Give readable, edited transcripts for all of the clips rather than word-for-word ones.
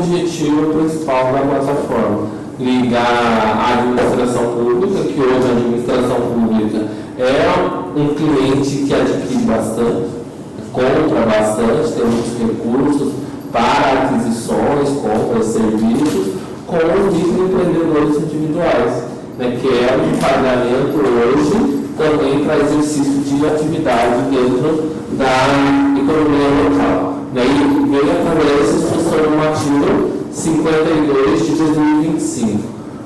objetivo principal da plataforma: ligar a administração pública, que hoje a administração pública é um cliente que adquire bastante, compra bastante, tem muitos recursos para aquisições, compras, serviços, com os microempreendedores individuais, né, que é um pagamento hoje também para exercício de atividade dentro da economia local. Daí veio através dessa instrução normativa 52 de 2025.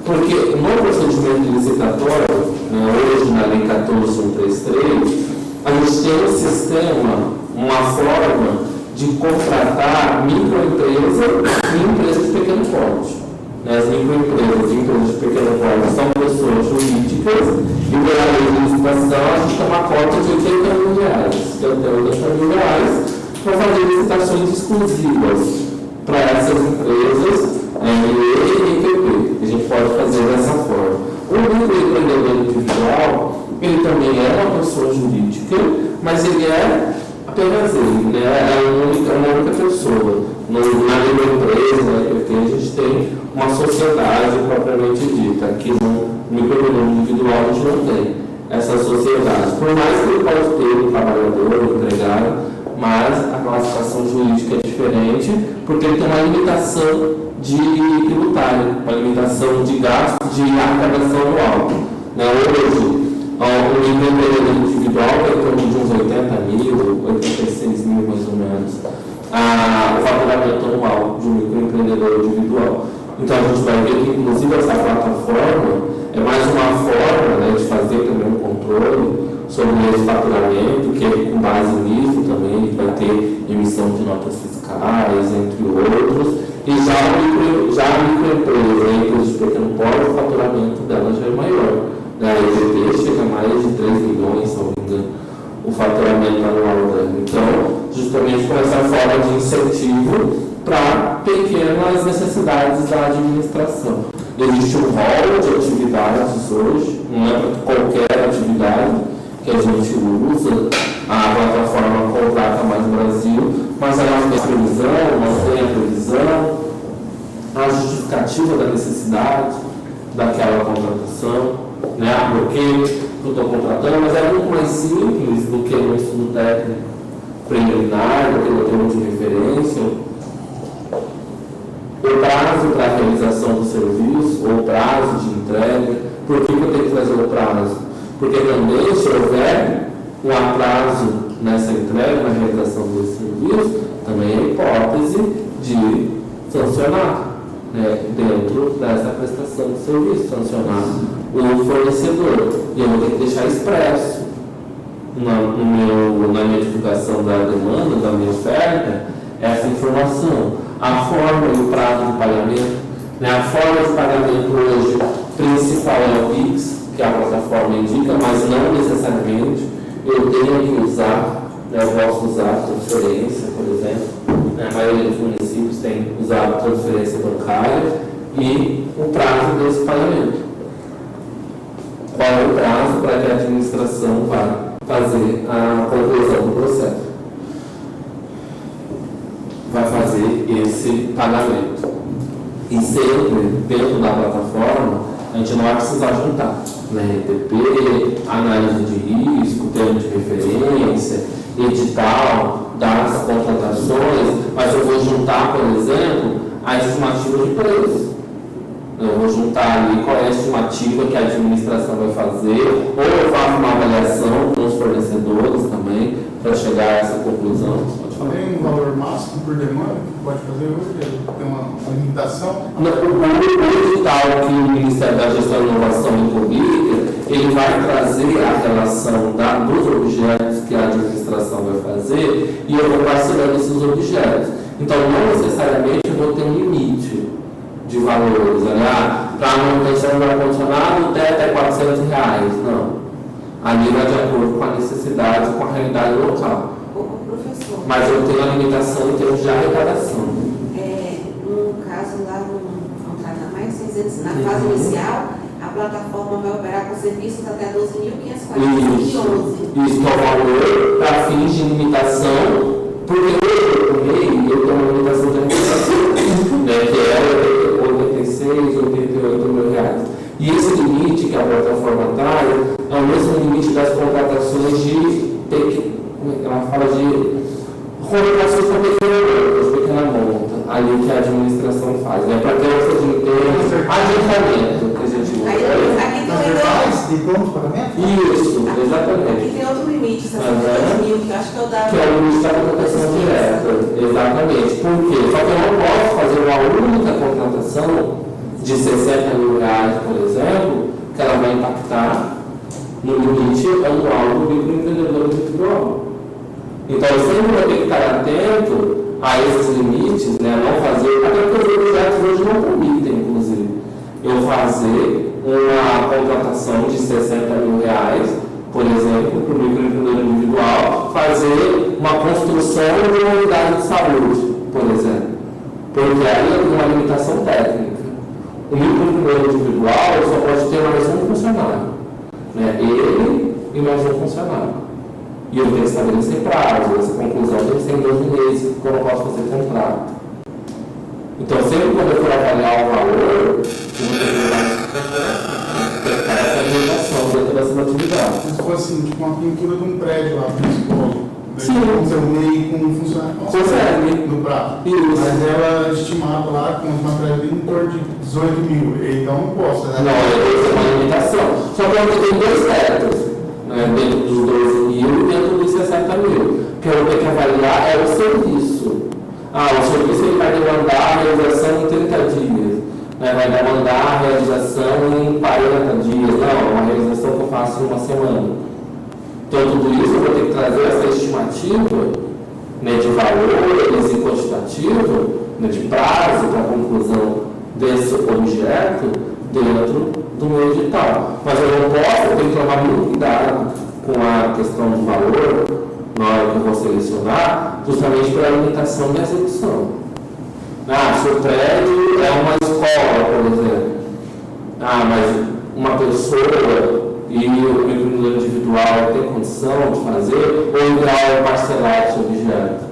Porque no procedimento licitatório, né, hoje na Lei 14.133, a gente tem um sistema, uma forma de contratar microempresa e empresa de pequeno porte. As microempresas e empresas de pequeno porte são pessoas jurídicas e pela lei de licitação a gente tem uma cota de R$80 mil, que é R$80 mil, para fazer licitações exclusivas para essas empresas e IPP. A gente pode fazer dessa forma. O microempreendedor individual, ele também é uma pessoa jurídica, mas ele é apenas ele, né? É uma única pessoa. Na microempresa, na IPP, a gente tem uma sociedade propriamente dita. Aqui no microempreendedor individual a gente não tem essa sociedade. Por mais que ele pode ter um trabalhador, um empregado, mas a classificação jurídica é diferente, porque ele tem uma limitação de tributária, uma limitação de gasto de arrecadação anual. Né? Hoje, o microempreendedor individual é em torno de uns 80 mil, 86 mil mais ou menos, o faturamento anual de um microempreendedor individual. Então a gente vai ver que, inclusive, essa plataforma é mais uma forma, né, de fazer também um controle sobre esse faturamento, que é com base nisso também vai ter emissão de notas fiscais, entre outros. E já a microempresa, a empresa de pequeno porte, o faturamento dela já é maior. A EGP chega a mais de 3 milhões, se não me engano, o faturamento anual dela. Então, justamente com essa forma de incentivo para pequenas necessidades da administração. Existe um rol de atividades hoje, não é para qualquer atividade que a gente usa, a plataforma Contrata Mais Brasil, mas ela tem a previsão, não tem a previsão, a justificativa da necessidade daquela contratação, né? Porque eu estou contratando, mas é muito mais simples do que no estudo técnico preliminar, do que no termo de referência. O prazo para a realização do serviço, ou o prazo de entrega. Por que eu tenho que fazer o prazo? Porque também, se houver um atraso nessa entrega, na realização desse serviço, também é hipótese de sancionar, né, dentro dessa prestação de serviço, sancionar o fornecedor. E eu vou ter que deixar expresso na minha divulgação da demanda, da minha oferta, essa informação. A forma e o prazo de pagamento, né? A forma de pagamento hoje principal é o PIX, que a plataforma indica, mas não necessariamente eu tenho que usar, né? Eu posso usar transferência, por exemplo, né? A maioria dos municípios tem usado transferência bancária e o prazo desse pagamento. Qual é o prazo para que a administração vá fazer a conclusão do processo? Vai fazer esse pagamento. E sempre, dentro da plataforma, a gente não vai precisar juntar, né? ETP, análise de risco, termo de referência, edital das contratações, mas eu vou juntar, por exemplo, a estimativa de preço. Eu vou juntar ali qual é a estimativa que a administração vai fazer, ou eu faço uma avaliação com os fornecedores também, para chegar a essa conclusão. Tem um valor máximo por demanda que pode fazer hoje? Tem uma limitação? O edital que o Ministério da Gestão e Inovação publica, ele vai trazer a relação dos objetos que a administração vai fazer e eu vou parcelando esses objetos. Então, não necessariamente eu vou ter um limite de valores. Para a manutenção do ar-condicionado, o teto é R$400. Não. Ali vai de acordo com a necessidade, com a realidade local. Professor, mas eu tenho a limitação em termos de arrecadação. No caso lá no Contrata Mais, na fase inicial, a plataforma vai operar com serviços até 12.540. Isso é o valor para fins de limitação, porque eu tenho uma limitação de arrecadação, né, que plataforma traz é o mesmo limite das contratações ela fala de contratações com pequena monta, ali que a administração faz, né? Para ter o adiantamento que a gente usa. Aqui tem de plano de pagamento? Isso, exatamente. Aqui tem outro limite, 62 mil, que eu acho que é o da... Que é o limite da contratação direta, exatamente. Por quê? Só que eu não posso fazer uma única contratação de R$60 mil, por exemplo, que ela vai impactar no limite anual do microempreendedor individual. Então, eu sempre vou ter que estar atento a esses limites, né? Não fazer, até porque os projetos hoje não permitem, inclusive, eu fazer uma contratação de R$60 mil, por exemplo, para o microempreendedor individual, fazer uma construção de uma unidade de saúde, por exemplo. Porque aí é uma limitação técnica. O microempreendedor individual só pode ter mais um funcionário, né? Ele e mais um funcionário. E eu tenho que estabelecer prazo, essa conclusão tem que ser em 2 meses, porque eu não posso fazer contrato. Então, sempre quando eu for avaliar o valor, eu vou ter que dar essa limitação dentro dessa atividade. Se fosse assim, tipo uma pintura de um prédio lá para a escola, sim, você meio com um funcionário consegue no prazo. Isso. Mas ela estimava lá com uma prédio em torno de 18 mil, então não posso, né? Não, eu tenho uma limitação. Só que eu tenho 2 tetos, né, dentro dos 12 mil e dentro dos 60 mil. O que eu tenho que avaliar é o serviço. O serviço ele vai demandar a realização em 30 dias, né, vai demandar a realização em 40 dias. Não, uma realização que eu faço em uma semana. Então, tudo isso eu vou ter que trazer essa estimativa, né, de valores e quantitativo, né, de prazo para a conclusão desse objeto dentro do meu edital. Mas eu não posso, eu tenho que tomar muito cuidado com a questão do valor na hora que eu vou selecionar, justamente pela limitação da execução. Se o prédio é uma escola, por exemplo, mas uma pessoa e o microempreendedor individual tem condição de fazer, ou o ideal é parcelar esse objeto.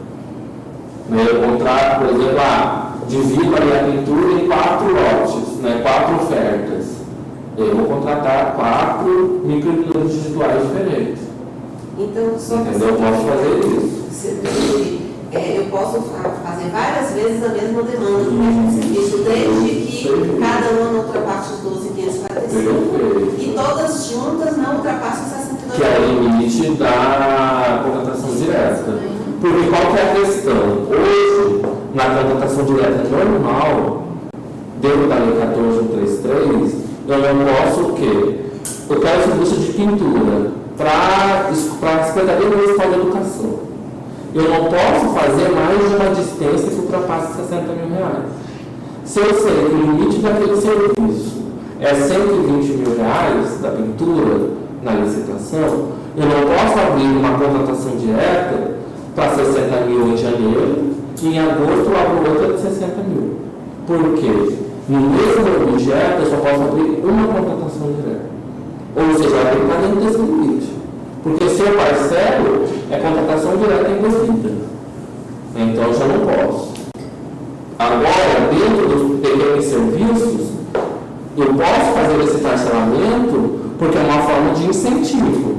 Eu contrato, por exemplo, divido ali a pintura em 4 lotes, 4 ofertas. Eu vou contratar 4 microempreendedores individuais diferentes. Então, só entendeu? Eu posso fazer isso. Eu posso fazer várias vezes a mesma demanda do mesmo serviço, desde que cada uma não ultrapasse os 12.545 e todas juntas não ultrapassem os 62. Que é o limite da contratação direta. Porque qual que é a questão? Hoje, na contratação direta normal, dentro da lei 14.133, eu não posso o quê? Eu quero serviço de pintura para a Secretaria Municipal de Educação. Eu não posso fazer mais de uma dispensa que ultrapasse R$60 mil. Se eu sei que o limite daquele serviço é R$120 mil da pintura na licitação, eu não posso abrir uma contratação direta para 60 mil em janeiro e em agosto eu abro outra de 60 mil. Por quê? No mesmo objeto eu só posso abrir uma contratação direta. Ou seja, ela tem que estar dentro desse limite. Porque se eu parcelo, é contratação direta indevida. Então eu já não posso. Agora, dentro dos pequenos serviços, eu posso fazer esse parcelamento porque é uma forma de incentivo,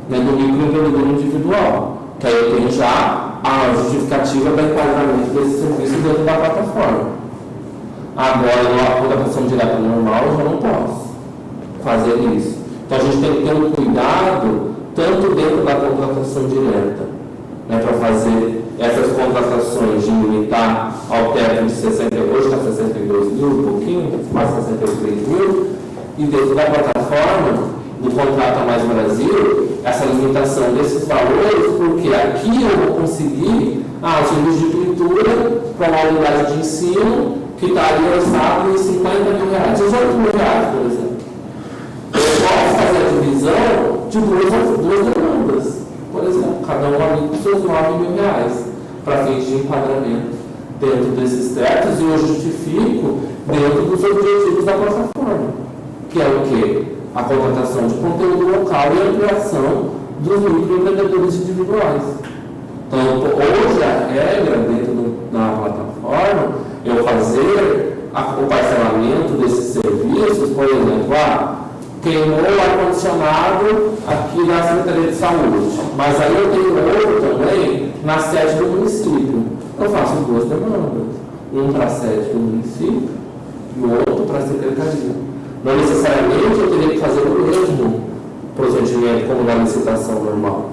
do microempreendedor individual. Que aí eu tenho já a justificativa do enquadramento desse serviço dentro da plataforma. Agora, na contratação direta normal, eu já não posso fazer isso. Então a gente tem que ter um cuidado tanto dentro da contratação direta, para fazer essas contratações de limitar ao teto de 60, hoje está 62 mil, um pouquinho, quase 63 mil, e dentro da plataforma do Contrato a Mais Brasil, essa limitação desses valores, porque aqui eu vou conseguir o serviço de pintura para uma unidade de ensino que está ali orçado em R$50 mil, R$18 mil, por exemplo. Eu posso fazer a divisão de duas demandas, por exemplo, cada um ali com seus R$9 mil para fins de enquadramento dentro desses tetos, e eu justifico dentro dos objetivos da plataforma, que é o quê? A contratação de conteúdo local e a ampliação dos microempreendedores individuais. Então, hoje a regra dentro da plataforma é eu fazer o parcelamento desses serviços, por exemplo, queimou o ar-condicionado aqui na Secretaria de Saúde, mas aí eu tenho outro também na sede do município. Eu faço duas demandas, um para a sede do município e outro para a Secretaria. Não necessariamente eu teria que fazer o mesmo procedimento como na licitação normal,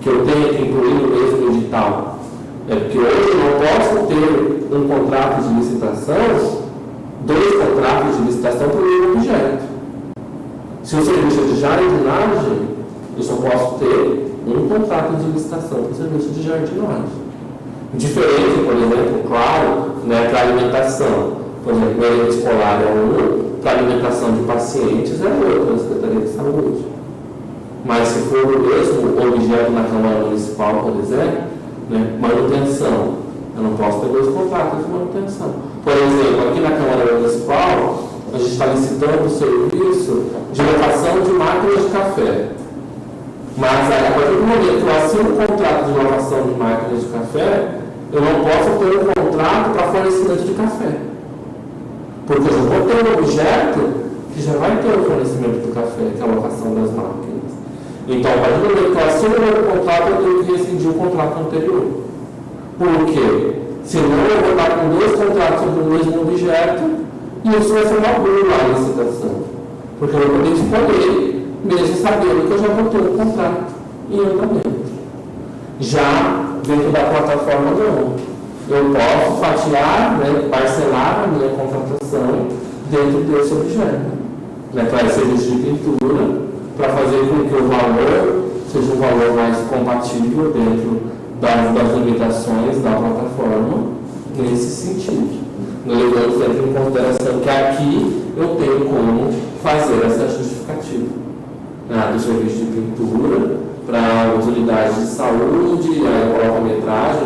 que eu tenho que incluir no mesmo edital. É porque hoje eu não posso ter um contrato de licitação, dois contratos de licitação para o mesmo objeto. Se o serviço é de jardinagem, eu só posso ter um contrato de licitação para o serviço de jardinagem. Diferente, por exemplo, claro, né, para alimentação. Por exemplo, merenda escolar é um, para alimentação de pacientes é outro, na Secretaria de Saúde. Mas se for o mesmo objeto na Câmara Municipal, por exemplo, né, manutenção, eu não posso ter dois contratos de manutenção. Por exemplo, aqui na Câmara Municipal, a gente está licitando o serviço de locação de máquinas de café. Mas a partir do momento que eu assino um contrato de locação de máquinas de café, eu não posso ter um contrato para fornecimento de café. Porque eu vou ter um objeto que já vai ter o fornecimento do café, que é a locação das máquinas. Então, a partir do momento que eu assino um novo contrato, eu tenho que rescindir o contrato anterior. Por quê? Senão eu vou estar com dois contratos sobre o mesmo objeto e isso vai ser uma bula na licitação. Porque eu vou poder escolher, mesmo sabendo que eu já vou ter um contrato em andamento. Já dentro da plataforma, não. Eu posso fatiar, né, parcelar a minha contratação dentro desse objeto. Né, para serviço de pintura, para fazer com que o valor seja um valor mais compatível dentro das limitações da plataforma, nesse sentido. Levando sempre em consideração que aqui eu tenho como fazer essa justificativa. Do serviço de pintura, para as unidades de saúde, aí eu coloco a metragem,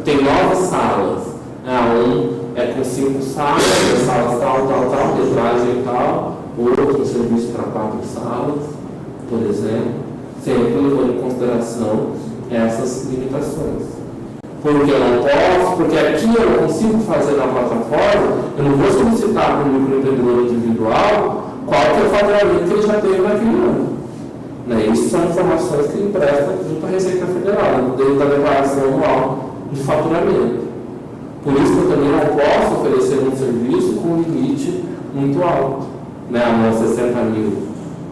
tem 9 salas. Um é com 5 salas, salas tal, metragem tal, outro serviço para 4 salas, por exemplo, sempre levando em consideração essas limitações. Porque eu não posso, porque aqui eu não consigo fazer na plataforma, eu não vou solicitar para o microempreendedor individual qual que é o faturamento que ele já teve naquele ano. Né? Isso são informações que ele presta junto à Receita Federal, dentro da declaração anual de faturamento. Por isso que eu também não posso oferecer um serviço com um limite muito alto. Né? Não 60 mil.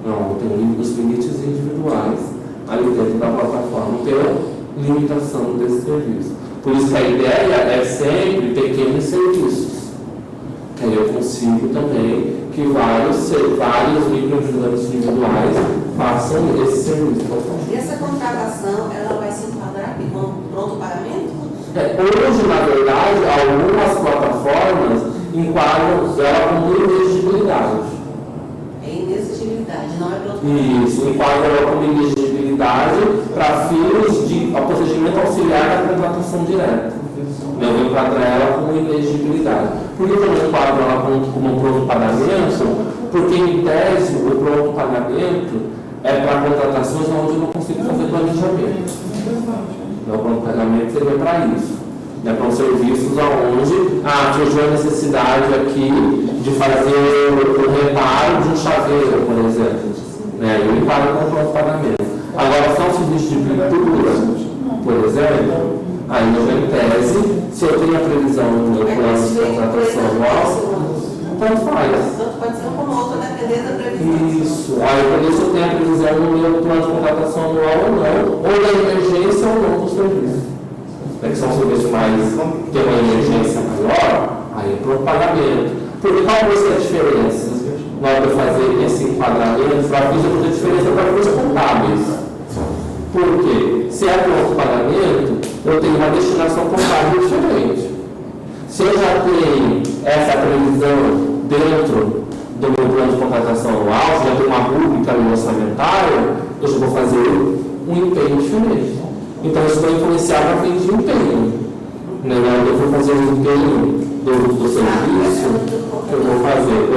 Não, tem os limites individuais ali dentro da plataforma, pela limitação desse serviço. Por isso que a ideia é sempre pequenos serviços. Que aí eu consigo também que vários microempreendedores individuais façam esse serviço. E essa contratação, ela vai se enquadrar com pronto pagamento? Hoje, na verdade, algumas plataformas enquadram ela como inexigibilidade. É inexigibilidade, não é pronto pagamento. Isso, enquadram ela como inexigibilidade para fins de procedimento auxiliar da contratação direta. Eu vou enquadrar ela como inexigibilidade. Por que eu não enquadro ela como pronto pagamento? Porque, em tese, o pronto pagamento é para contratações onde eu não consigo fazer planejamento. O pronto pagamento seria para isso. É para os serviços onde surgiu a necessidade aqui de fazer o reparo de um chaveiro, por exemplo. Eu enquadro com o pronto pagamento. Agora, só o serviço de pintura, por exemplo, aí em tese, se eu tenho a previsão no meu plano de contratação anual, tanto faz. Tanto pode ser um como outro, dependendo da previsão. Isso. Aí por isso eu tenho a previsão no meu plano de contratação anual ou não, ou da emergência ou não do serviço. Que são serviços mais tem uma emergência maior, aí é para o pagamento. Porque qual vai ser a diferença? Na hora de fazer esse enquadramento, para fins de fazer diferença para fins contábeis. Por quê? Se é pronto pagamento, eu tenho uma destinação contábil diferente. Se eu já tenho essa previsão dentro do meu plano de contratação anual, se já tenho uma rúbrica orçamentária, eu já vou fazer um empenho diferente. Então, isso vai influenciar para fins de empenho. Eu vou fazer o empenho do serviço, eu vou fazer.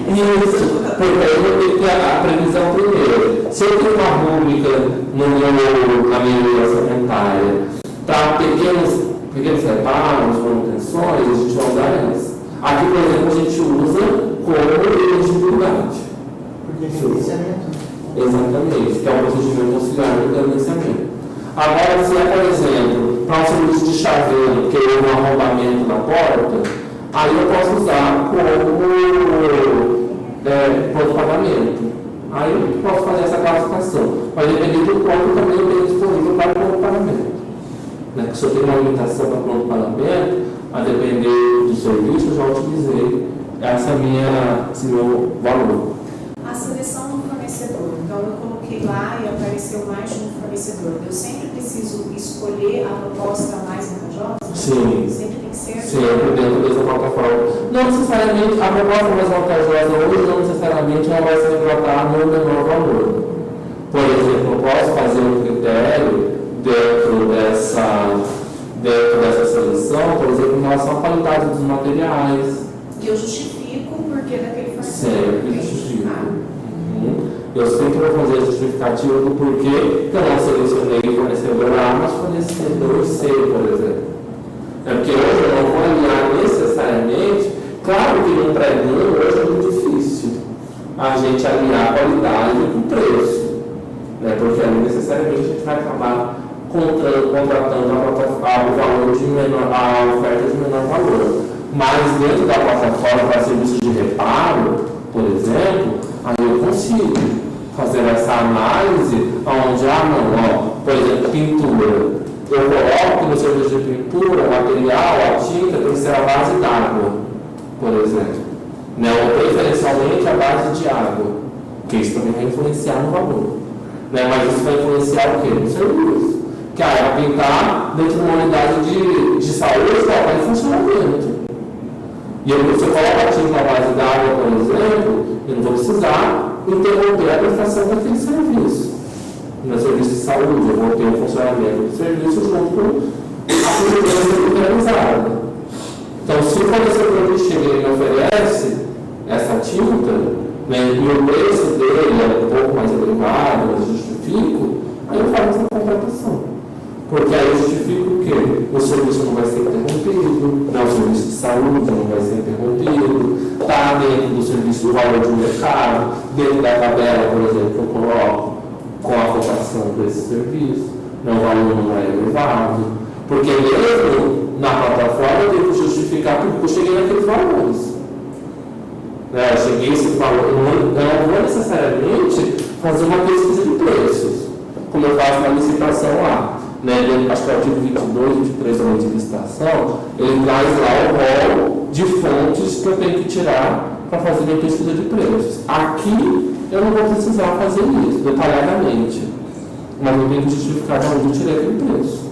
Isso, porque aí eu vou ter que ter a previsão primeiro. Se eu tenho uma rúbrica na minha lei orçamentária para pequenos reparos, manutenções, a gente vai usar elas. Aqui, por exemplo, a gente usa como elegibilidade. Porque tem licenciamento. Exatamente, que é o procedimento auxiliar do credenciamento. Agora, se é, por exemplo, para um serviço de chaveiro, que houve um arrombamento da porta, aí eu posso usar como pronto pagamento. Aí eu posso fazer essa classificação. Mas dependendo do quanto também eu tenho disponível para pronto pagamento. Né? Se eu tenho uma limitação para pronto pagamento, a depender do serviço, eu já utilizei esse meu valor. A seleção do fornecedor. Então, eu coloquei lá e apareceu mais de um fornecedor. Eu sempre preciso escolher a proposta mais vantajosa? Sim. Sempre tem que ser? Sempre dentro dessa plataforma. Não necessariamente, a proposta mais vantajosa hoje não necessariamente ela vai se retratar no menor valor. Por exemplo, eu posso fazer um critério dentro dessa seleção, por exemplo, em relação à qualidade dos materiais. Que eu justifico porque daquele fornecedor. Sempre justifico. Eu sempre vou fazer a justificativa do porquê que eu não selecionei fornecedor A, mas fornecedor C, por exemplo. É porque hoje eu não vou alinhar necessariamente, claro que no pré-ganho hoje é muito difícil a gente alinhar a qualidade com o preço, né? Porque ali necessariamente a gente vai acabar contratando o valor de menor, a oferta de menor valor. Mas dentro da plataforma para serviços de reparo, por exemplo, aí eu consigo fazer essa análise onde, por exemplo, pintura. Eu coloco que no serviço de pintura, o material, a tinta tem que ser a base d'água, por exemplo. Né? Ou preferencialmente a base de água, que isso também vai influenciar no valor. Né? Mas isso vai influenciar o quê? No serviço. Que vai pintar dentro de uma unidade de saúde que está em funcionamento. E você coloca a tinta à base d'água, por exemplo, eu não vou precisar interromper a prestação daquele serviço. No serviço de saúde, eu vou ter o funcionamento do serviço junto com a segurança realizada. Então, se o fornecedor que chega e me oferece essa tinta, né, e o preço dele é um pouco mais elevado, eu justifico, aí eu faço essa contratação. Porque aí eu justifico o quê? O serviço não vai ser interrompido, o serviço de saúde não vai ser interrompido, está dentro do serviço do valor de mercado, dentro da tabela, por exemplo, que eu coloco com a cotação desse serviço, o valor não é elevado. Porque mesmo na plataforma eu tenho que justificar porque eu cheguei naqueles valores. Eu cheguei esse valor, eu não vou necessariamente fazer uma pesquisa de preços, como eu faço na licitação lá. Acho que é o artigo 22, 23 da lei de licitação, ele traz lá o rol de fontes que eu tenho que tirar para fazer minha pesquisa de preços. Aqui eu não vou precisar fazer isso detalhadamente, mas eu tenho que justificar de onde eu tirei aquele preço.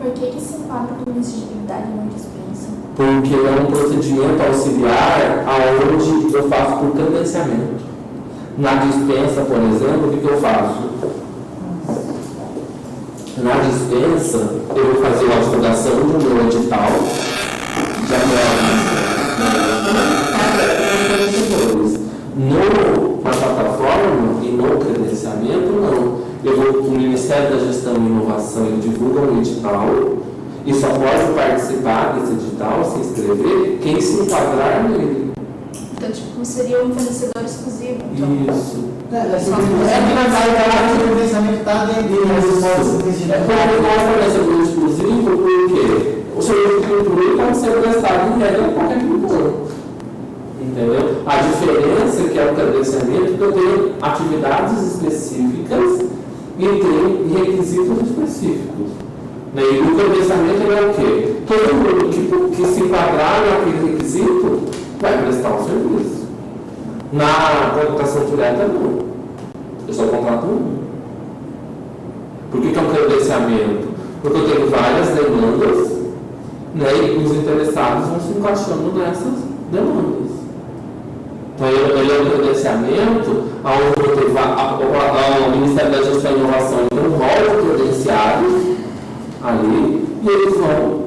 Por que se enquadra como exigibilidade e não dispensa? Porque é um procedimento auxiliar onde eu faço por credenciamento. Na dispensa, por exemplo, o que eu faço? Na dispensa, eu vou fazer a divulgação do meu edital de na plataforma e no credenciamento, não. Eu vou para o Ministério da Gestão e Inovação e divulga um edital e só pode participar desse edital, se inscrever, quem se enquadrar nele. Então, tipo, seria um fornecedor exclusivo. Então. Isso. que na verdade o credenciamento está dentro dele. É fornecedor exclusivo porque o serviço de pintura pode ser prestado em regra a qualquer pintor. Entendeu? A diferença é que é o credenciamento que eu tenho atividades específicas e tem requisitos específicos. E o credenciamento é o quê? Todo mundo que se enquadrar naquele requisito vai prestar o serviço. Na contratação direta, não. Eu só contrato um. Por que é um credenciamento? Porque eu tenho várias demandas, e os interessados vão se encaixando nessas demandas. Então, ele é um credenciamento onde o Ministério da Gestão e Inovação tem um rol de credenciados ali e eles vão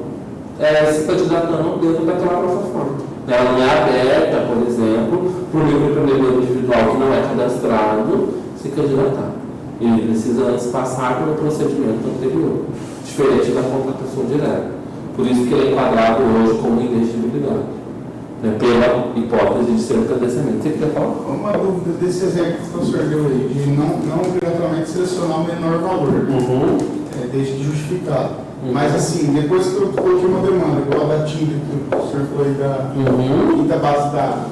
se candidatando dentro daquela plataforma. Ela não é aberta, por exemplo, para o microempreendedor individual que não é cadastrado se candidatar. Ele precisa antes passar pelo procedimento anterior, diferente da contratação direta. Por isso que ele é enquadrado hoje como inexigibilidade. né, pela hipótese de ser um credenciamento. Você quer falar? Uma dúvida desse exemplo que o professor deu aí, de não obrigatoriamente selecionar o menor valor, desde justificado. Mas assim, depois que eu coloquei uma demanda, igual a da Tinder, que o professor falou aí da base de dados,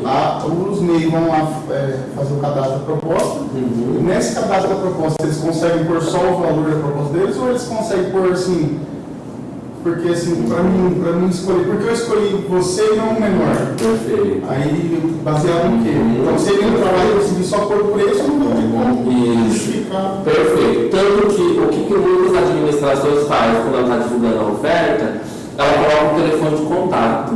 lá os MEI vão lá fazer o cadastro da proposta. E nesse cadastro da proposta, eles conseguem pôr só o valor da proposta deles ou eles conseguem pôr assim? Porque assim, para mim escolher, porque eu escolhi você e não o menor. Perfeito. Aí, baseado no quê? Então, se ele entrar lá e decidir só por preço, eu não tem como justificar. Perfeito. Tanto que o que muitas administrações fazem quando ela está divulgando a oferta, ela coloca um telefone de contato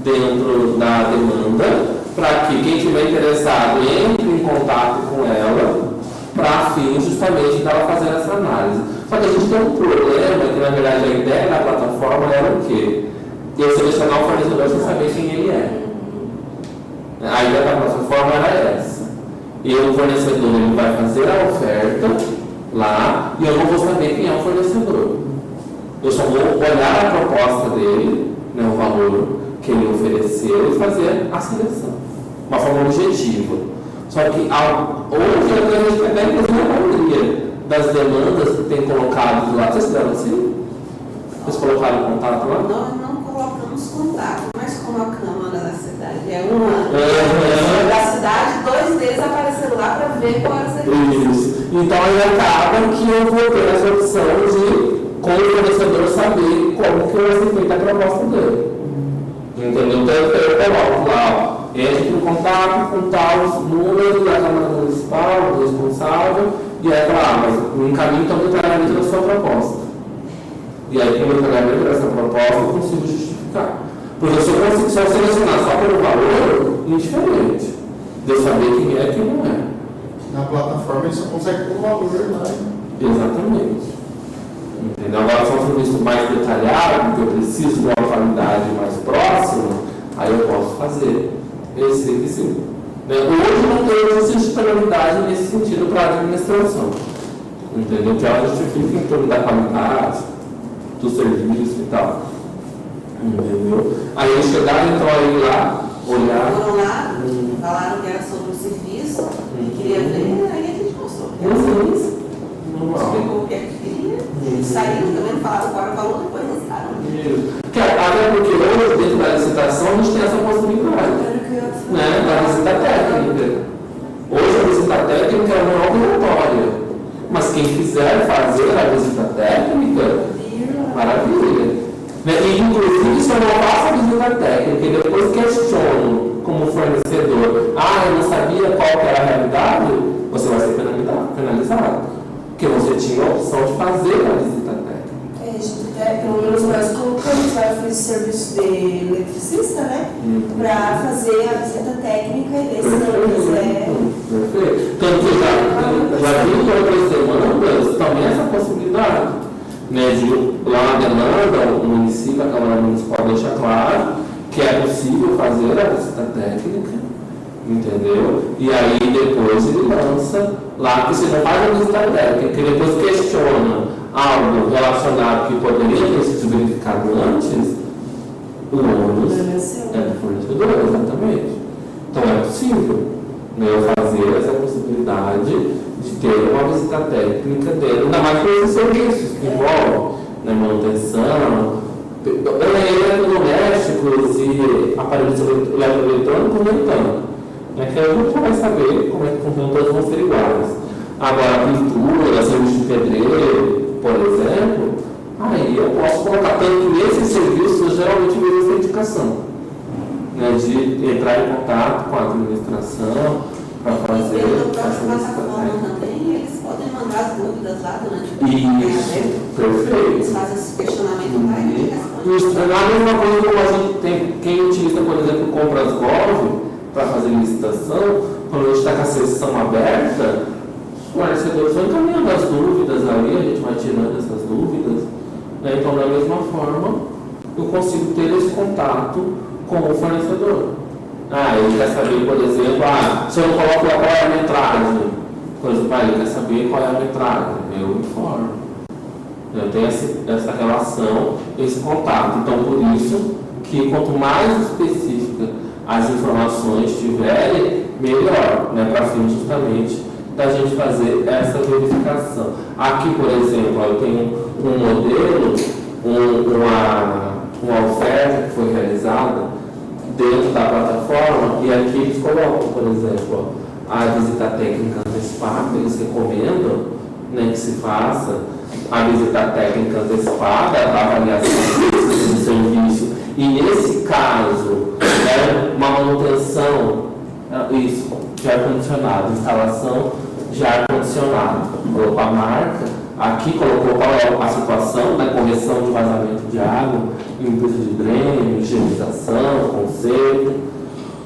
dentro da demanda, para que quem estiver interessado entre em contato com ela, para fim justamente dela fazer essa análise. Só que a gente tem um problema, que na verdade a ideia da plataforma era o quê? Eu selecionar o fornecedor sem saber quem ele é. A ideia da plataforma era essa. E o fornecedor ele vai fazer a oferta lá e eu não vou saber quem é o fornecedor. Eu só vou olhar a proposta dele, né, o valor que ele ofereceu e fazer a seleção. Uma forma objetiva. Só que hoje a gente pega inclusive a maioria das demandas que tem colocado lá. Vocês fizeram assim? Vocês colocaram o contato lá? Não colocamos contato, mas como a Câmara da cidade é uma da cidade, 2 deles apareceram lá para ver qual era a serviço. Isso. Então aí acaba que eu vou ter essa opção de, com o fornecedor, saber como que vai ser feita a proposta dele. Entendeu? Então eu coloco lá, entre em contato com tal número da Câmara Municipal, do responsável, e aí fala, mas no caminho está o detalhamento da sua proposta. E aí, com o detalhamento dessa proposta, eu consigo justificar. Porque se eu selecionar só pelo valor, indiferente. De eu saber quem é e quem não é. Na plataforma ele só consegue pôr o valor lá. Exatamente. Entendeu? Agora, se é um serviço mais detalhado, que eu preciso de uma qualidade mais próxima, aí eu posso fazer esse requisito. Hoje não temos disponibilidade nesse sentido para a administração. Entendeu? Que ela justifica em torno da qualidade do serviço e tal. Entendeu? Aí eles chegaram, então, aí lá, olhar. Foram lá, falaram que era sobre o serviço, e queria ver, aí a gente mostrou que era sobre isso. Explicou o que é que queria, saíram também, falaram qual era o valor, depois lançaram. Até porque hoje, dentro da licitação, a gente tem essa possibilidade. Né, da visita técnica. Hoje a visita técnica é uma obrigatória. Mas quem quiser fazer a visita técnica, maravilha. E, inclusive, se eu não faço a visita técnica e depois questiono como fornecedor, eu não sabia qual que era a realidade, você vai ser penalizado. Porque você tinha a opção de fazer a visita técnica. Pelo menos nós colocamos lá, eu fiz o serviço de eletricista, né? Para fazer a visita técnica e ver se não quiser. Perfeito. Tanto que já vi em outras demandas também essa possibilidade. Né, de lá na demanda, o município, a Câmara Municipal deixa claro que é possível fazer a visita técnica, entendeu? E aí depois ele lança lá que você não faz a visita técnica, que depois questiona algo relacionado que poderia ter sido verificado antes, o ônus é do fornecedor, exatamente. Então é possível, né, fazer essa possibilidade de ter uma visita técnica dele, ainda mais por esses serviços que envolvem, né, manutenção, eletrodomésticos e aparelhos eletrônicos aumentando. Né, que a gente vai saber como é que funciona, todos vão ser iguais. Agora, a pintura, serviço de pedreiro, por exemplo, aí eu posso colocar, tanto que esses serviços geralmente visam essa indicação, né, de entrar em contato com a administração para fazer essa plataforma também, eles podem mandar as dúvidas lá durante o dia. Isso, perfeito. Eles fazem esse questionamento lá e respondem. Isso, é a mesma coisa como a gente tem, quem utiliza, por exemplo, compras Gov para fazer licitação, quando a gente está com a sessão aberta, os fornecedores vão encaminhando as dúvidas ali, a gente vai tirando essas dúvidas. Né? Então, da mesma forma, eu consigo ter esse contato com o fornecedor. Ele quer saber, por exemplo, se eu não coloco lá qual é a metragem, por exemplo, ele quer saber qual é a metragem, eu informo. Eu tenho essa relação, esse contato. Então, por isso que quanto mais específica as informações tiverem, melhor, né, para fim justamente da gente fazer essa verificação. Aqui, por exemplo, eu tenho um modelo, uma oferta que foi realizada dentro da plataforma, e aqui eles colocam, por exemplo, a visita técnica antecipada, eles recomendam, né, que se faça a visita técnica antecipada, a avaliação do serviço, e nesse caso, é uma manutenção, isso, de ar-condicionado, instalação de ar-condicionado. Colocou a marca, aqui colocou qual é a situação da correção de vazamento de água, limpeza de dreno, higienização, conserto.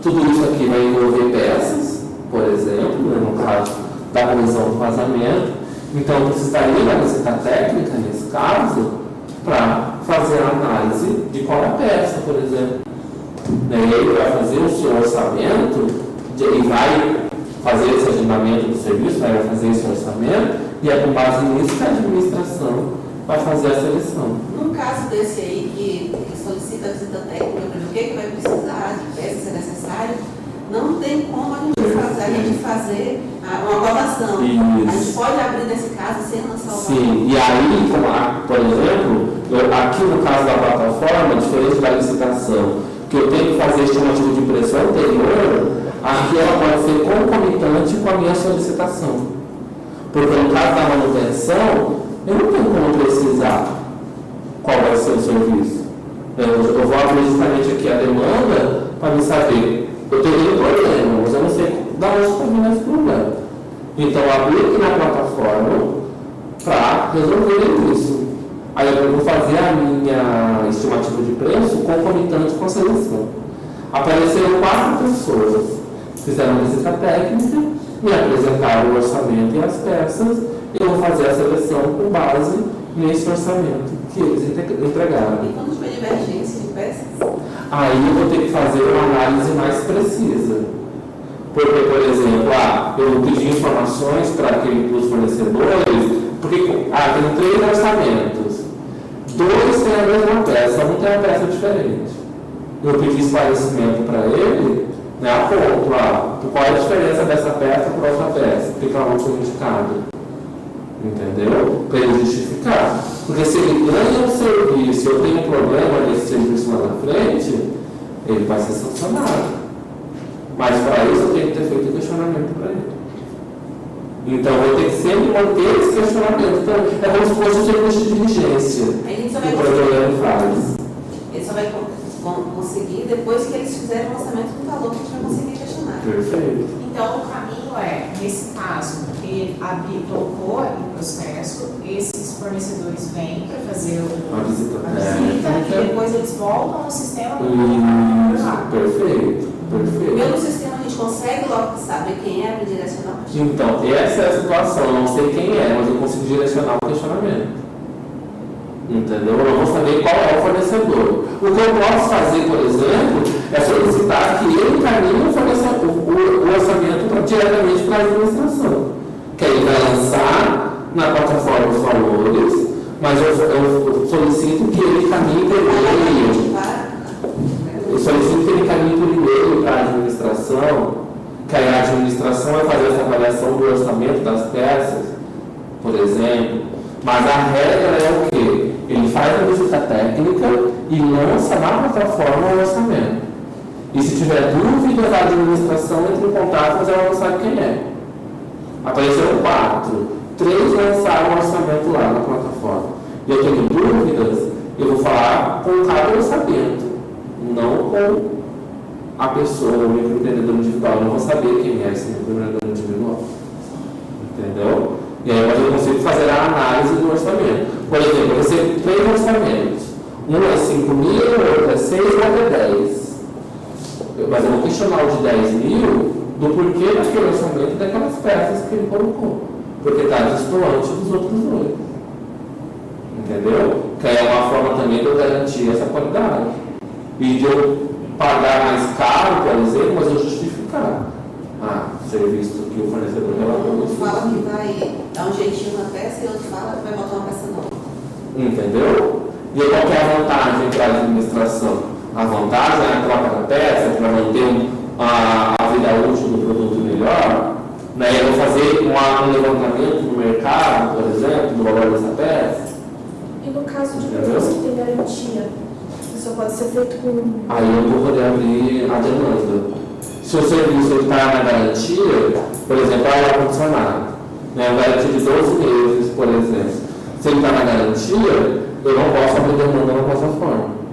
Tudo isso aqui vai envolver peças, por exemplo, né, no caso da correção do vazamento. Então, eu precisaria da visita técnica, nesse caso, para fazer a análise de qual é a peça, por exemplo. E aí ele vai fazer o seu orçamento e vai fazer esse agendamento do serviço, vai fazer esse orçamento, e é com base nisso que a administração vai fazer a seleção. Num caso desse aí, que solicita a visita técnica para ver o que vai precisar de peças, se é necessário, não tem como a gente fazer uma cotação. A gente pode abrir nesse caso sem lançar o valor. Sim, e aí, por exemplo, aqui no caso da plataforma, diferente da licitação, que eu tenho que fazer estimativa de preço anterior, aqui ela pode ser concomitante com a minha solicitação. Porque no caso da manutenção, eu não tenho como precisar qual vai ser o serviço. Eu vou abrir justamente aqui a demanda para me saber. Eu tenho um problema, mas eu não sei da onde está vindo esse problema. Então, eu abri aqui na plataforma para resolver isso. Aí eu vou fazer a minha estimativa de preço concomitante com a seleção. Apareceram 4 pessoas, fizeram uma visita técnica, me apresentaram o orçamento e as peças, e eu vou fazer a seleção com base nesse orçamento que eles entregaram. E quando tiver divergência de peças? Aí eu vou ter que fazer uma análise mais precisa. Porque, por exemplo, eu pedi informações para os fornecedores, porque tem 3 orçamentos. 2 têm a mesma peça, um tem uma peça diferente. Eu pedi esclarecimento para ele, né, a ponto, qual é a diferença dessa peça para outra peça, porque para um foi indicado. Entendeu? Para ele justificar. Porque se ele ganha um serviço e eu tenho um problema nesse serviço lá na frente, ele vai ser sancionado. Mas para isso eu tenho que ter feito o questionamento para ele. Então eu tenho que sempre manter esse questionamento. Então é como se fosse um serviço de diligência que o provedor faz. Ele só vai conseguir depois que eles fizerem o lançamento do valor que a gente vai conseguir questionar. Perfeito. Então, o caminho é, nesse caso, ele colocou em processo, esses fornecedores vêm para fazer a visita e depois eles voltam ao sistema Isso, perfeito. Pelo sistema a gente consegue logo saber quem é para direcionar o questionamento. Então, essa é a situação, eu não sei quem é, mas eu consigo direcionar o questionamento. Entendeu? Eu não vou saber qual é o fornecedor. O que eu posso fazer, por exemplo, é solicitar que ele encaminhe o orçamento diretamente para a administração. Que ele vai lançar na plataforma os valores, mas eu solicito que ele encaminhe por e-mail. Eu solicito que ele encaminhe por e-mail para a administração, que a administração vai fazer essa avaliação do orçamento das peças, por exemplo. Mas a regra é o quê? Ele faz a visita técnica e lança na plataforma o orçamento. E se tiver dúvidas, a administração entra em contato, mas ela não sabe quem é. Apareceram 4. 3 lançaram o orçamento lá na plataforma. E eu tenho dúvidas, eu vou falar com cada orçamento, não com a pessoa, o microempreendedor individual. Eu não vou saber quem é esse microempreendedor individual. Entendeu? E aí eu consigo fazer a análise do orçamento. Por exemplo, eu recebo 3 orçamentos. Um é 5 mil, outro é 6, outro é 10. Mas eu vou questionar o de 10 mil do porquê daquele orçamento daquelas peças que ele colocou. Porque está distoante dos outros 2. Entendeu? Que aí é uma forma também de eu garantir essa qualidade. E de eu pagar mais caro, por exemplo, mas eu justificar. Serviço que o fornecedor relatou. Um fala que vai dar um jeitinho na peça e outro fala que vai botar uma peça nova. Entendeu? E qual que é a vantagem para a administração? A vantagem é a troca da peça para manter a vida útil do produto melhor. Né? Eu vou fazer um levantamento no mercado, por exemplo, do valor dessa peça. E no caso de produtos que tem garantia, isso só pode ser feito com... Aí eu vou poder abrir a demanda. Se o serviço está na garantia, por exemplo, o ar-condicionado, né? A garantia de 12 meses, por exemplo. Se ele está na garantia, eu não posso abrir demanda na plataforma.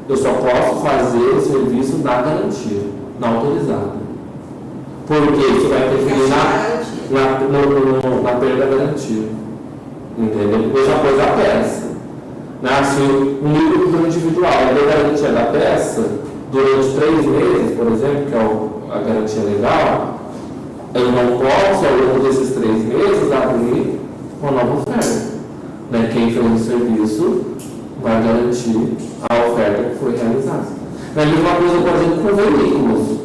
Eu só posso fazer o serviço na garantia, na autorizada. Porque isso vai interferir na perda da garantia. Entendeu? Eu já pus a peça. Né? Se o nível individual é da garantia da peça, durante 3 meses, por exemplo, que é a garantia legal, eu não posso, ao longo desses 3 meses, abrir uma nova oferta. Né? Quem fez o serviço vai garantir a oferta que foi realizada. A mesma coisa, por exemplo, com veículos.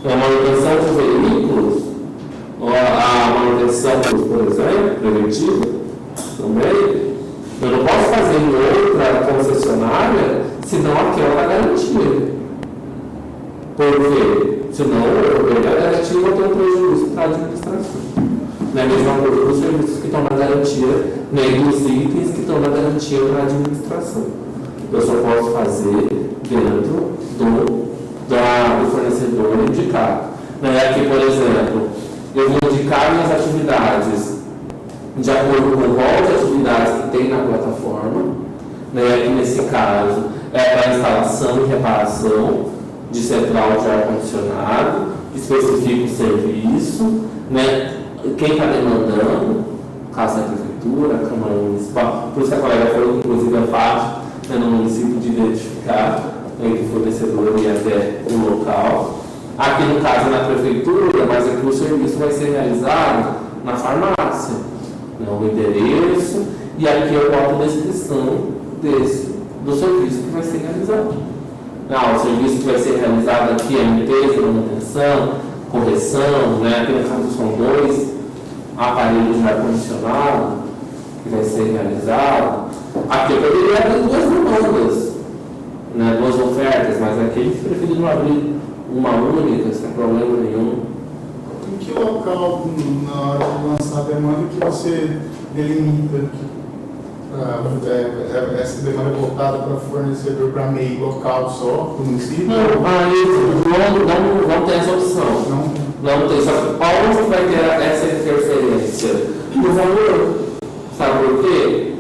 A manutenção de veículos, ou a manutenção, por exemplo, preventiva, também, eu não posso fazer em outra concessionária, senão aquela da garantia. Por quê? Senão eu perder a garantia e vou ter um prejuízo para a administração. Não é a mesma coisa dos serviços que estão na garantia, nem dos itens que estão na garantia para a administração. Eu só posso fazer dentro do fornecedor indicado. Aqui, por exemplo, eu vou indicar minhas atividades de acordo com o rol de atividades que tem na plataforma. Aqui, nesse caso, é para instalação e reparação de central de ar-condicionado, especifica o serviço, quem está demandando, caso da prefeitura, a Câmara Municipal. Por isso que a colega falou que, inclusive, é fácil no município de identificar entre o fornecedor e até o local. Aqui no caso é na prefeitura, mas aqui o serviço vai ser realizado na farmácia, o endereço, e aqui eu boto a descrição do serviço que vai ser realizado. O serviço que vai ser realizado aqui é limpeza, manutenção, correção, aqui no caso são 2 aparelhos de ar-condicionado que vai ser realizado. Aqui eu poderia abrir 2 demandas. 2 ofertas, mas aqui eles preferiram não abrir uma única, sem problema nenhum. Em que local, na hora de lançar a demanda, que você delimita essa demanda voltada para fornecedor para meio local só, para o município? Não tem essa opção. Não tem. Só que onde vai ter essa interferência? No valor. Sabe por quê?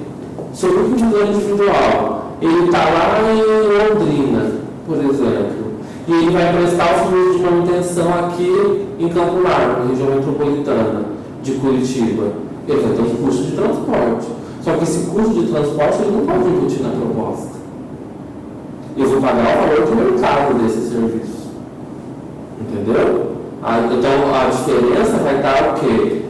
Sobre o consumidor individual. Ele está lá em Londrina, por exemplo, e ele vai prestar o serviço de manutenção aqui em Campo Largo, região metropolitana de Curitiba. Ele vai ter um custo de transporte. Só que esse custo de transporte ele não pode embutir na proposta. Eu vou pagar o valor de mercado desse serviço. Entendeu? Então a diferença vai estar o quê?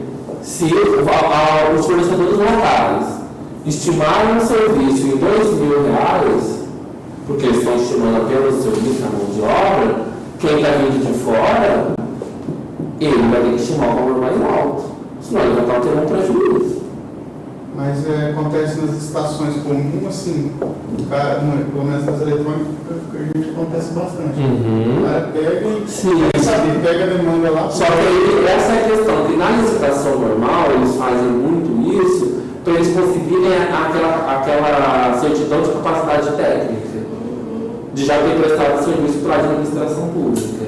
Se os fornecedores locais estimarem um serviço em R$2.000, porque eles estão estimando apenas o serviço na mão de obra, quem está vindo de fora, ele vai ter que estimar o valor mais alto, senão ele vai estar tendo um prejuízo. Mas acontece nas estações comuns, assim, pelo menos nas eletrônicas, a gente acontece bastante. O cara pega e pega a demanda lá. Só que aí, essa é a questão, que na licitação normal eles fazem muito isso para eles conseguirem aquela certidão de capacidade técnica, de já ter prestado serviço para a administração pública.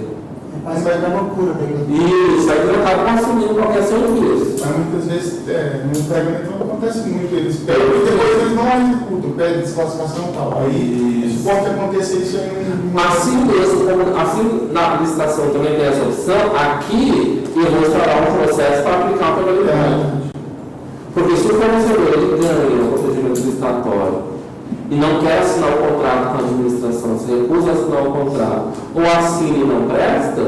Mas vai dar loucura, Isso, aí já está consumindo qualquer serviço. Mas muitas vezes no entregamento não acontece muito, eles pegam e depois eles não executam, pedem desclassificação e tal. Aí isso pode acontecer isso aí. Assim mesmo, assim na licitação também tem essa opção, aqui eu vou instalar um processo para aplicar a penalidade. Porque se o fornecedor ele ganha o procedimento licitatório e não quer assinar o contrato com a administração, se recusa a assinar o contrato, ou assina e não presta,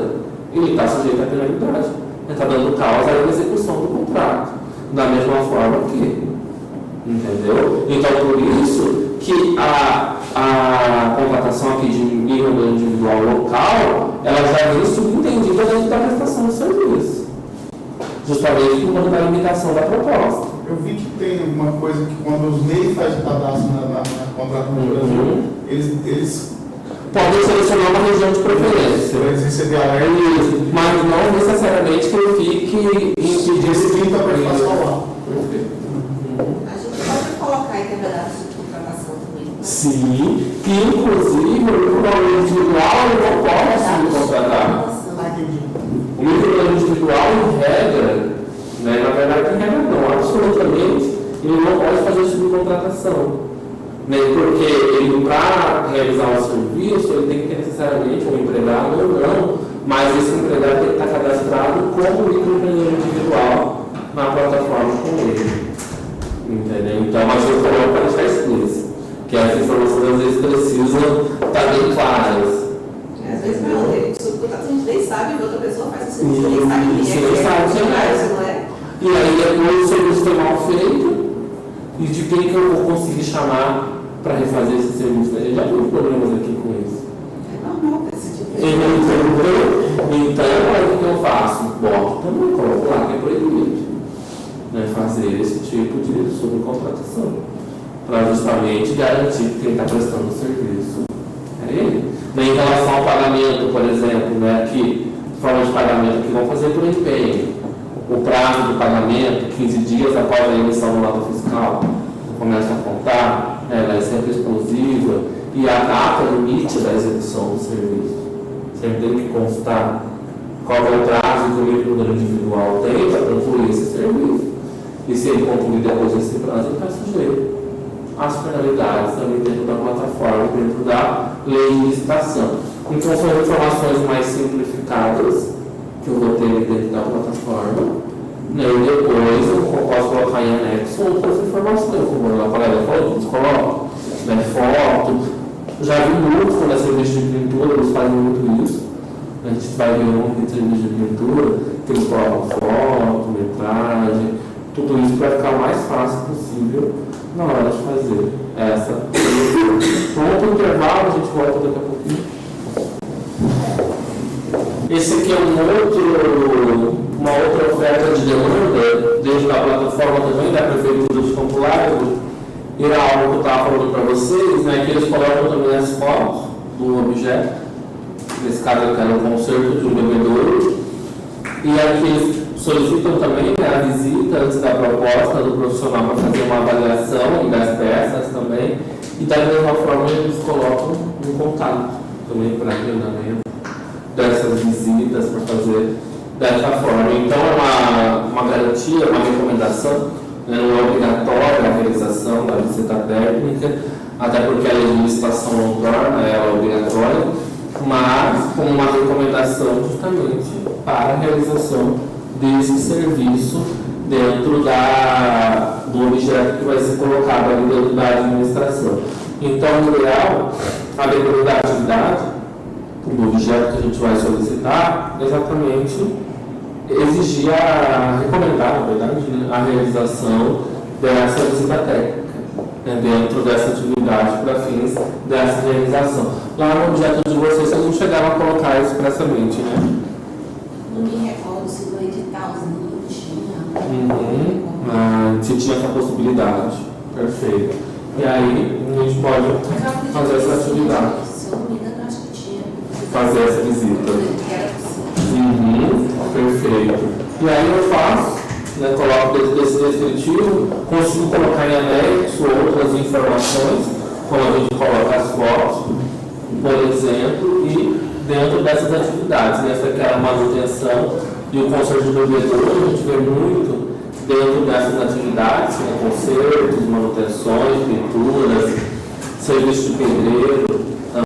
ele está sujeito à penalidade. Ele está dando causa à execução do contrato. Da mesma forma que. Entendeu? Então, por isso que a contratação aqui de nível individual local, ela já vem subentendida dentro da prestação do serviço. Justamente por conta da limitação da proposta. Eu vi que tem uma coisa que quando os MEI fazem cadastro na contrato no Brasil, eles podem selecionar uma região de preferência. Eles receber alerta. Isso, mas não necessariamente que ele fique impedido Esse 30 para falar. Perfeito. A gente pode colocar intermediário de subcontratação também. Sim, que inclusive o microplano individual ele não pode subcontratar. O microplano individual, em regra, né, na verdade, em regra não, absolutamente, ele não pode fazer subcontratação. Né, porque ele, para realizar o serviço, ele tem que ter necessariamente um empregado ou não, mas esse empregado tem que estar cadastrado como microempreendedor individual na plataforma com ele. Entendeu? Então, mas eu coloco para deixar explícito, que as informações às vezes precisam estar bem claras. Às vezes não, subcontratação a gente nem sabe que outra pessoa faz esse serviço, nem sabe quem Você é, nem sabe quem é. não é? E aí depois o serviço foi mal feito, e de quem que eu vou conseguir chamar para refazer esse serviço? A gente já teve problemas aqui com isso. É normal ter esse tipo de Então, aí o que eu faço? Boto também, coloco lá que é proibido, né, fazer esse tipo de subcontratação, para justamente garantir que quem está prestando o serviço é ele. Em relação ao pagamento, por exemplo, né, que forma de pagamento que vão fazer por empenho, o prazo do pagamento, 15 dias após a emissão do nota fiscal, começa a contar, ela é sempre exclusiva, e a data limite da execução do serviço. Sempre tem que constar qual é o prazo que o microempreendedor individual tem para concluir esse serviço. E se ele concluir depois desse prazo, ele está sujeito às penalidades também dentro da plataforma, dentro da lei de licitação. Então, são informações mais simplificadas que eu vou ter dentro da plataforma. Né? E depois eu posso colocar em anexo outras informações, como a colega falou, eles colocam, né? Foto. Já vi muito quando é serviço de pintura, eles fazem muito isso. A gente vai ver um de serviço de pintura, que eles colocam foto, metragem, tudo isso para ficar o mais fácil possível na hora de fazer essa. Pronto, o intervalo, a gente volta daqui a pouquinho. Esse aqui é uma outra oferta de demanda dentro da plataforma também da Prefeitura de Campo Largo. E era algo que eu estava falando para vocês, né, que eles colocam também as fotos do objeto. Nesse caso, eu quero um conserto de um bebedouro. E aqui eles solicitam também, né, a visita antes da proposta do profissional para fazer uma avaliação das peças também. E da mesma forma, eles colocam um contato também para agendamento dessas visitas, para fazer dessa forma. Então, é uma garantia, uma recomendação, né, não é obrigatória a realização da visita técnica, até porque a lei de licitação não torna ela obrigatória, mas como uma recomendação justamente para a realização desse serviço dentro do objeto que vai ser colocado ali dentro da administração. Então, o ideal, a depender da atividade, do objeto que a gente vai solicitar, exatamente exigir recomendar, na verdade, né, a realização dessa visita técnica, né, dentro dessa atividade para fins dessa realização. Lá no objeto de vocês não chegaram a colocar expressamente, né? Não me recordo se no editalzinho tinha. Se tinha essa possibilidade. Perfeito. E aí, a gente pode fazer essa atividade. Se eu não me engano, acho que tinha. Fazer essa visita. Que era possível. Perfeito. E aí eu faço, né, coloco dentro desse descritivo, consigo colocar em anexo outras informações, como a gente coloca as fotos, por exemplo, e dentro dessas atividades, nessa que é a manutenção e o conserto de bebedouro, a gente vê muito dentro dessas atividades, né, consertos, manutenções, pinturas, serviço de pedreiro.